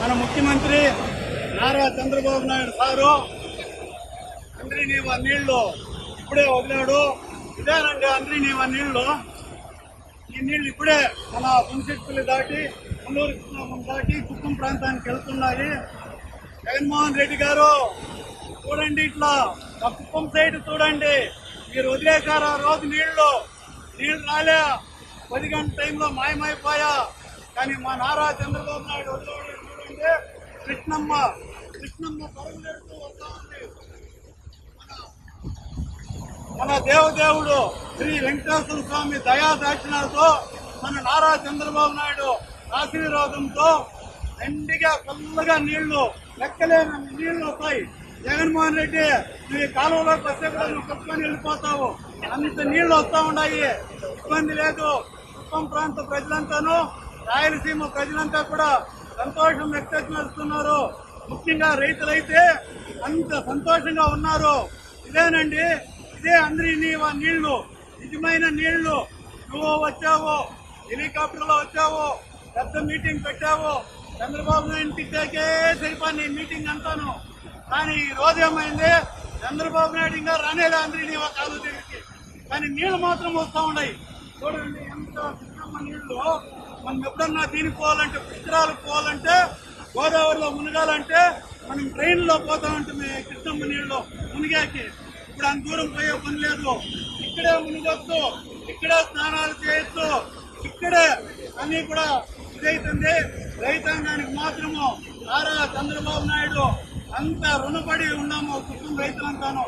మన ముఖ్యమంత్రి నారా చంద్రబాబు నాయుడు సారు అంద్రినీవా నీళ్లు ఇప్పుడే వదిలాడు. ఇదేనండి అంద్రినీవా నీళ్లు. ఈ నీళ్లు ఇప్పుడే మన పుంశెట్టులు దాటి ముల్లూరు దాటి కుప్పం ప్రాంతానికి వెళ్తున్నాయి. జగన్మోహన్ రెడ్డి గారు చూడండి, ఇట్లా ఆ కుప్పం సైడ్ చూడండి, మీరు వదిలేశారు ఆ రోజు నీళ్లు రాలే, 10 గంటల టైంలో మాయమైపోయా. కానీ మా నారా చంద్రబాబు నాయుడు వదిలేడు. చూడండి, కృష్ణమ్మ పరుగులెడుతూ వస్తా ఉంది. మన దేవదేవుడు శ్రీ వెంకటేశ్వర స్వామి దయా దాక్షిణాలతో మన నారా చంద్రబాబు నాయుడు ఆశీర్వాదంతో ఎండిగా చల్లగా నీళ్లు లెక్కలేని నీళ్లు వస్తాయి. జగన్మోహన్ రెడ్డి నువ్వు కాలువలోకి వస్తే కూడా నువ్వు కప్పుకొని వెళ్ళిపోతావు, అంత నీళ్లు వస్తా ఉన్నాయి. ఇబ్బంది లేదు. కుప్పం ప్రాంత ప్రజలంతాను, రాయలసీమ ప్రజలంతా కూడా సంతోషం వ్యక్తం చేస్తున్నారు. ముఖ్యంగా రైతులైతే అంత సంతోషంగా ఉన్నారు. ఇదేనండి, ఇదే అంద్రినీవా నీళ్లు, నిజమైన నీళ్లు. నువ్వు వచ్చావు, హెలికాప్టర్లో వచ్చావు, పెద్ద మీటింగ్ పెట్టావు, చంద్రబాబు నాయుడు ఇంటికే సరిపోయి మీటింగ్ అంటాను. కానీ ఈ రోజు ఏమైంది, చంద్రబాబు నాయుడు ఇంకా రానేలే అంద్రినీవా కాలు దగ్గరికి, కానీ నీళ్లు మాత్రం వస్తూ ఉన్నాయి. చూడండి ఎంత కృష్ణమ్మ నీళ్లు. మనం ఎప్పుడన్నా దీనికి పోవాలంటే, పుష్కరాలకు పోవాలంటే, గోదావరిలో మునగాలంటే మనం ట్రైన్లో పోతామంటే కృష్ణమ్మ నీళ్లు మునిగాకి. ఇప్పుడు అంత దూరం పోయే పని లేదు. ఇక్కడే మునిగొచ్చు, ఇక్కడే స్నానాలు చేయొచ్చు, ఇక్కడే అన్ని కూడా ఇదైతుంది. రైతాంగానికి మాత్రము నారా చంద్రబాబు నాయుడు అంత రుణపడి ఉన్నాము కుటుంబ రైతులంతాను.